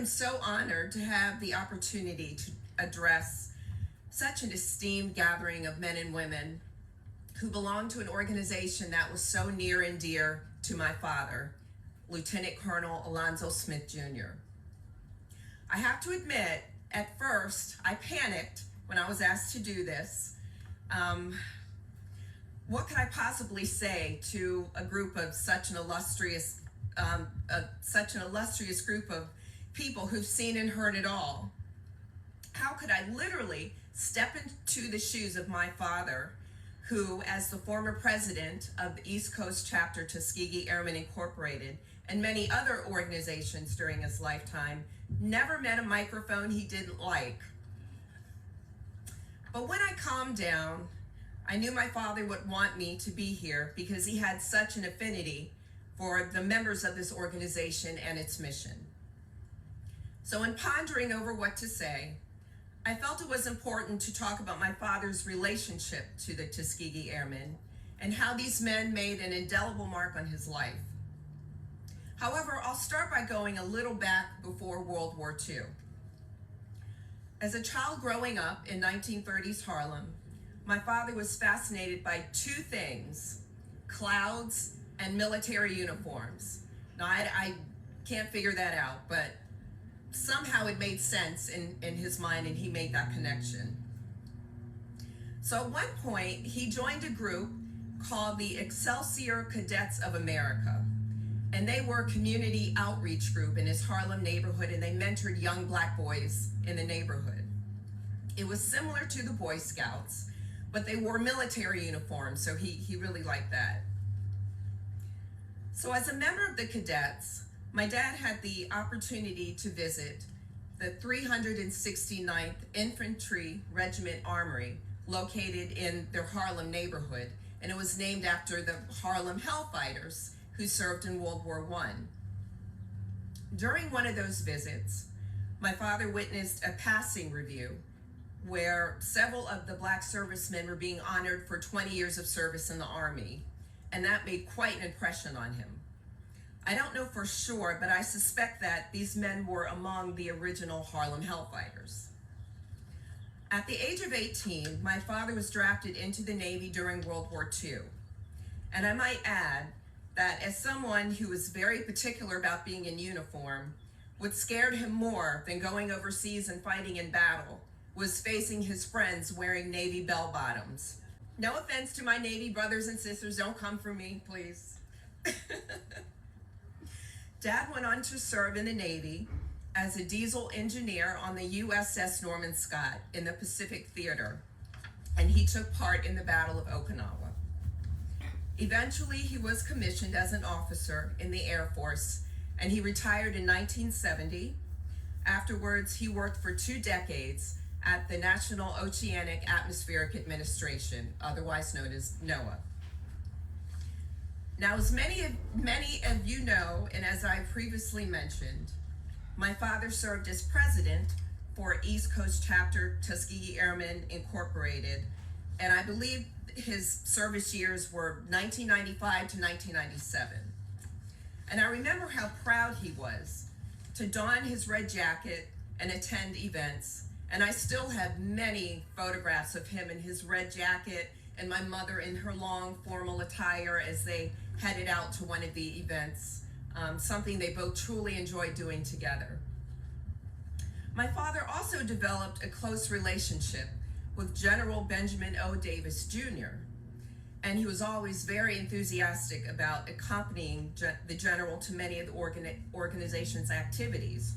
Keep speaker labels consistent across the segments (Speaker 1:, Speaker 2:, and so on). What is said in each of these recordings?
Speaker 1: am so honored to have the opportunity to address such an esteemed gathering of men and women who belong to an organization that was so near and dear to my father, Lieutenant Colonel Alonzo Smith Jr. I have to admit, at first, I panicked when I was asked to do this. What could I possibly say to a group of such an illustrious group of people who've seen and heard it all? How could I literally step into the shoes of my father, who, as the former president of the East Coast chapter Tuskegee Airmen Incorporated and many other organizations during his lifetime, never met a microphone he didn't like? But when I calmed down, I knew my father would want me to be here because he had such an affinity for the members of this organization and its mission. So in pondering over what to say, I felt it was important to talk about my father's relationship to the Tuskegee Airmen and how these men made an indelible mark on his life. However, I'll start by going a little back before World War II. As a child growing up in 1930s Harlem, my father was fascinated by two things: clouds and military uniforms. Now, I can't figure that out, but somehow it made sense in his mind, and he made that connection. So at one point, he joined a group called the Excelsior Cadets of America, and they were a community outreach group in his Harlem neighborhood, and they mentored young Black boys in the neighborhood. It was similar to the Boy Scouts, but they wore military uniforms, so he really liked that. So as a member of the cadets, my dad had the opportunity to visit the 369th Infantry Regiment Armory located in their Harlem neighborhood, and it was named after the Harlem Hellfighters who served in World War I. During one of those visits, my father witnessed a passing review where several of the Black servicemen were being honored for 20 years of service in the Army, and that made quite an impression on him. I don't know for sure, but I suspect that these men were among the original Harlem Hellfighters. At the age of 18, my father was drafted into the Navy during World War II. And I might add that as someone who was very particular about being in uniform, what scared him more than going overseas and fighting in battle was facing his friends wearing Navy bell-bottoms. No offense to my Navy brothers and sisters, don't come for me, please. Dad went on to serve in the Navy as a diesel engineer on the USS Norman Scott in the Pacific Theater, and he took part in the Battle of Okinawa. Eventually, he was commissioned as an officer in the Air Force, and he retired in 1970. Afterwards, he worked for 2 decades at the National Oceanic Atmospheric Administration, otherwise known as NOAA. Now, as many of you know, and as I previously mentioned, my father served as president for East Coast Chapter Tuskegee Airmen Incorporated, and I believe his service years were 1995 to 1997. And I remember how proud he was to don his red jacket and attend events. And I still have many photographs of him in his red jacket and my mother in her long formal attire as they headed out to one of the events, something they both truly enjoyed doing together. My father also developed a close relationship with General Benjamin O. Davis Jr., and he was always very enthusiastic about accompanying the general to many of the organization's activities.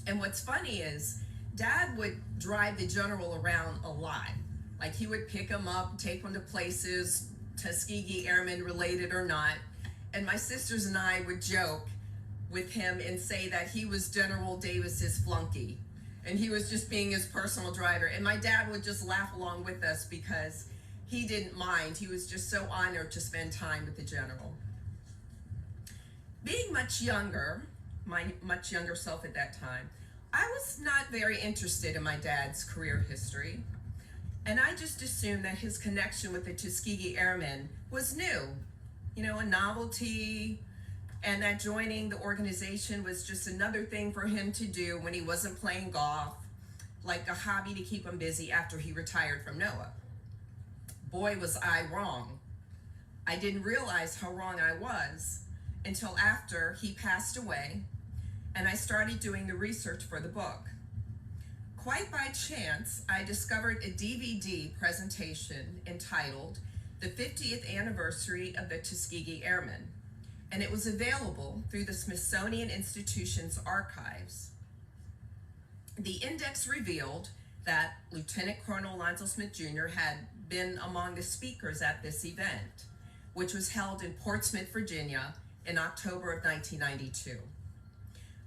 Speaker 1: And what's funny is, Dad would drive the general around a lot. Like, he would pick him up, take him to places, Tuskegee Airmen related or not, and my sisters and I would joke with him and say that he was General Davis's flunky, and he was just being his personal driver. And my dad would just laugh along with us because he didn't mind. He was just so honored to spend time with the general. Being much younger, my much younger self at that time, I was not very interested in my dad's career history, and I just assumed that his connection with the Tuskegee Airmen was new, a novelty, and that joining the organization was just another thing for him to do when he wasn't playing golf, like a hobby to keep him busy after he retired from NOAA. Boy, was I wrong. I didn't realize how wrong I was until after he passed away and I started doing the research for the book. Quite by chance, I discovered a DVD presentation entitled The 50th Anniversary of the Tuskegee Airmen, and it was available through the Smithsonian Institution's archives. The index revealed that Lieutenant Colonel Alonzo Smith Jr. had been among the speakers at this event, which was held in Portsmouth, Virginia in October of 1992.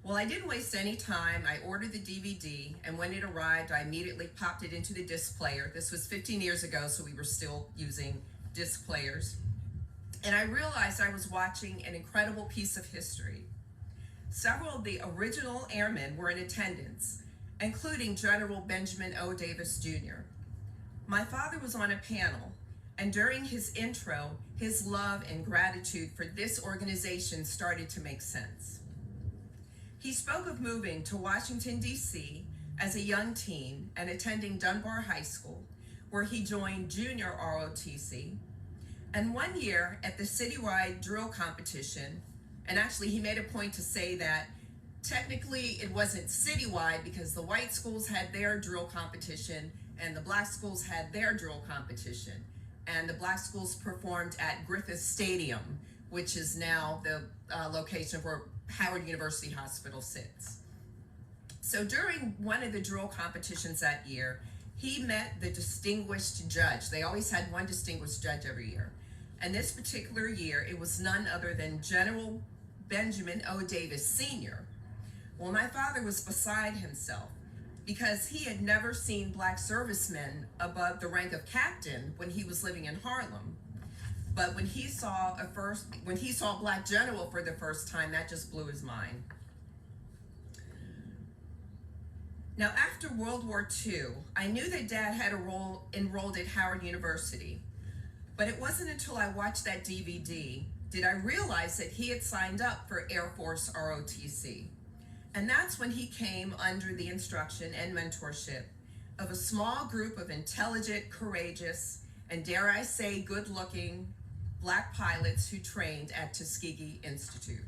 Speaker 1: Well, I didn't waste any time. I ordered the DVD, and when it arrived, I immediately popped it into the disc player. This was 15 years ago, so we were still using disc players. And I realized I was watching an incredible piece of history. Several of the original airmen were in attendance, including General Benjamin O. Davis Jr. My father was on a panel, and during his intro, his love and gratitude for this organization started to make sense. He spoke of moving to Washington, D.C. as a young teen and attending Dunbar High School, where he joined junior ROTC. And one year at the citywide drill competition, and actually he made a point to say that technically it wasn't citywide because the white schools had their drill competition and the black schools had their drill competition. And the black schools performed at Griffith Stadium, which is now the location where Howard University Hospital sits. So during one of the drill competitions that year, he met the distinguished judge. They always had one distinguished judge every year. And this particular year, it was none other than General Benjamin O. Davis Sr. Well, my father was beside himself because he had never seen black servicemen above the rank of captain when he was living in Harlem. But when he saw a black general for the first time, that just blew his mind. Now, after World War II, I knew that Dad had enrolled at Howard University, but it wasn't until I watched that DVD did I realize that he had signed up for Air Force ROTC. And that's when he came under the instruction and mentorship of a small group of intelligent, courageous, and dare I say, good-looking black pilots who trained at Tuskegee Institute.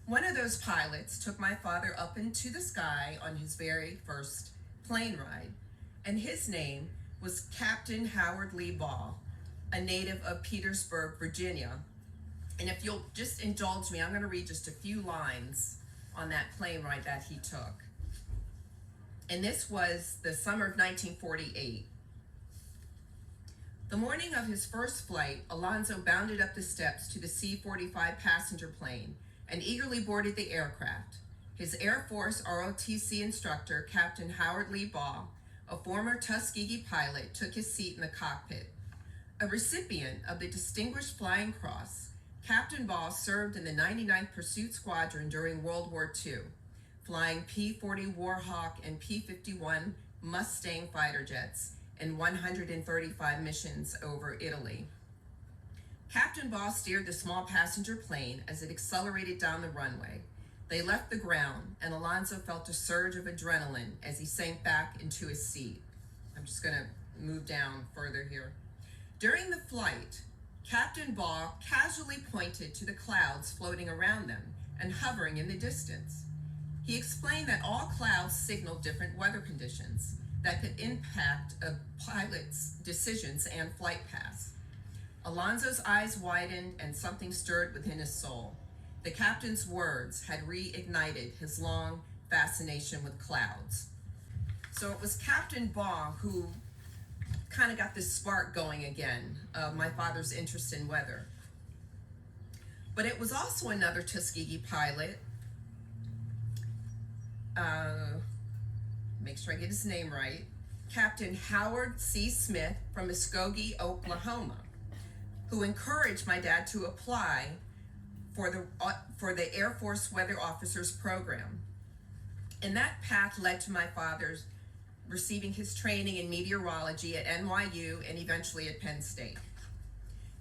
Speaker 1: One of those pilots took my father up into the sky on his very first plane ride, and his name was Captain Howard Lee Ball, a native of Petersburg, Virginia. And if you'll just indulge me, I'm going to read just a few lines on that plane ride that he took. And this was the summer of 1948. The morning of his first flight, Alonzo bounded up the steps to the C-45 passenger plane and eagerly boarded the aircraft. His Air Force ROTC instructor, Captain Howard Lee Ball, a former Tuskegee pilot, took his seat in the cockpit. A recipient of the Distinguished Flying Cross, Captain Ball served in the 99th Pursuit Squadron during World War II, flying P-40 Warhawk and P-51 Mustang fighter jets in 135 missions over Italy. Captain Ball steered the small passenger plane as it accelerated down the runway. They left the ground, and Alonzo felt a surge of adrenaline as he sank back into his seat. I'm just going to move down further here. During the flight, Captain Ball casually pointed to the clouds floating around them and hovering in the distance. He explained that all clouds signal different weather conditions that could impact a pilot's decisions and flight paths. Alonzo's eyes widened and something stirred within his soul. The captain's words had reignited his long fascination with clouds. So it was Captain Ball who kind of got this spark going again of my father's interest in weather. But it was also another Tuskegee pilot, make sure I get his name right, Captain Howard C. Smith from Muskogee, Oklahoma, who encouraged my dad to apply for the Air Force Weather Officers Program. And that path led to my father's receiving his training in meteorology at NYU and eventually at Penn State.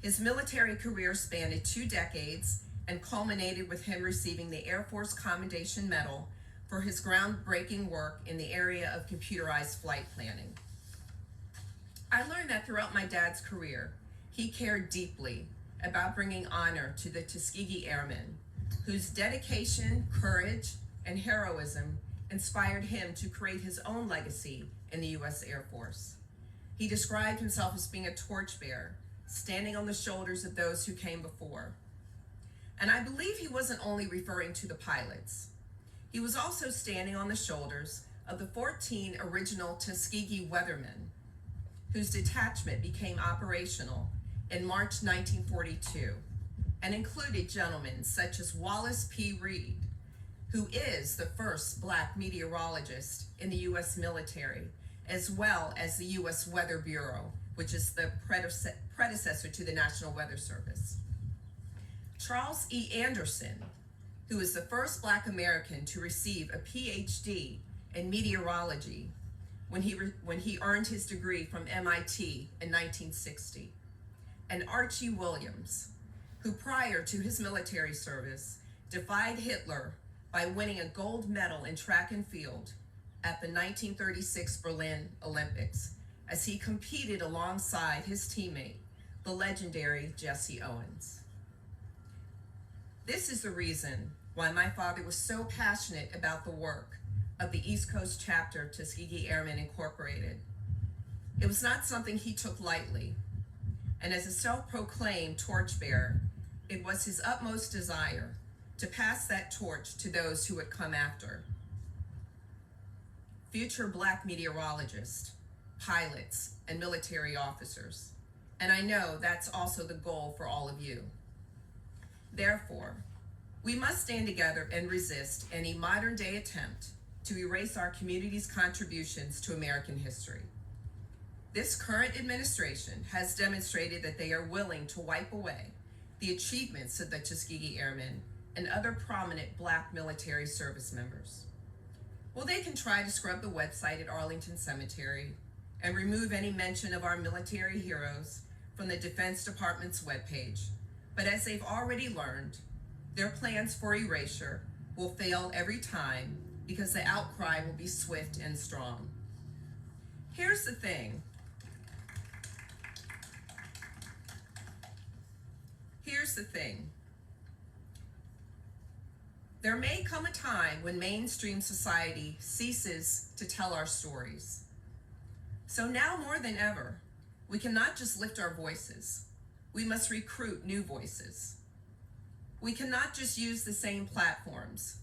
Speaker 1: His military career spanned 2 decades and culminated with him receiving the Air Force Commendation Medal for his groundbreaking work in the area of computerized flight planning. I learned that throughout my dad's career, he cared deeply about bringing honor to the Tuskegee Airmen, whose dedication, courage, and heroism inspired him to create his own legacy in the U.S. Air Force. He described himself as being a torchbearer, standing on the shoulders of those who came before. And I believe he wasn't only referring to the pilots. He was also standing on the shoulders of the 14 original Tuskegee weathermen, whose detachment became operational in March 1942 and included gentlemen such as Wallace P. Reed, who is the first Black meteorologist in the U.S. military, as well as the U.S. Weather Bureau, which is the predecessor to the National Weather Service. Charles E. Anderson, who is the first Black American to receive a PhD in meteorology when he earned his degree from MIT in 1960. And Archie Williams, who prior to his military service defied Hitler by winning a gold medal in track and field at the 1936 Berlin Olympics as he competed alongside his teammate, the legendary Jesse Owens. This is the reason why my father was so passionate about the work of the East Coast chapter Tuskegee Airmen Incorporated. It was not something he took lightly, and as a self-proclaimed torchbearer, it was his utmost desire to pass that torch to those who would come after. Future Black meteorologists, pilots, and military officers. And I know that's also the goal for all of you. Therefore, we must stand together and resist any modern-day attempt to erase our community's contributions to American history. This current administration has demonstrated that they are willing to wipe away the achievements of the Tuskegee Airmen and other prominent Black military service members. Well, they can try to scrub the website at Arlington Cemetery and remove any mention of our military heroes from the Defense Department's webpage. But as they've already learned, their plans for erasure will fail every time because the outcry will be swift and strong. Here's the thing. There may come a time when mainstream society ceases to tell our stories. So now more than ever, we cannot just lift our voices. We must recruit new voices. We cannot just use the same platforms.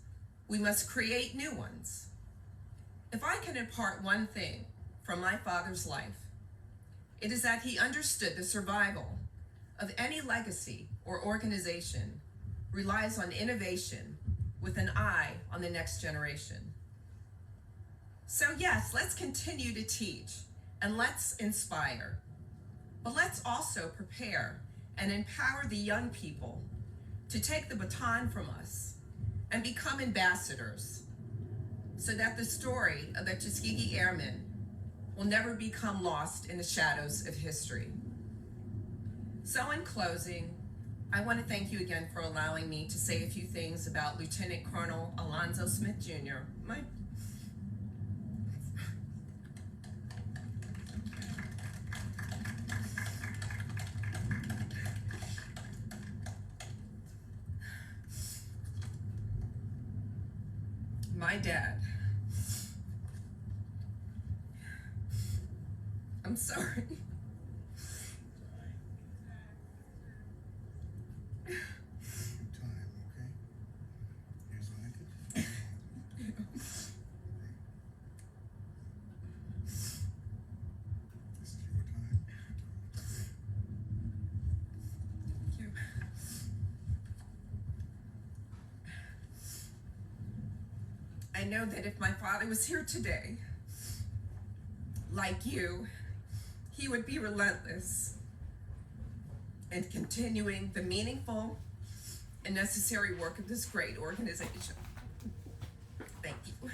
Speaker 1: We must create new ones. If I can impart one thing from my father's life, it is that he understood the survival of any legacy or organization relies on innovation with an eye on the next generation. So yes, let's continue to teach and let's inspire, but let's also prepare and empower the young people to take the baton from us and become ambassadors so that the story of the Tuskegee Airmen will never become lost in the shadows of history. So in closing, I want to thank you again for allowing me to say a few things about Lieutenant Colonel Alonzo Smith Jr. My dad. I'm sorry. I know that if my father was here today, like you, he would be relentless in continuing the meaningful and necessary work of this great organization. Thank you.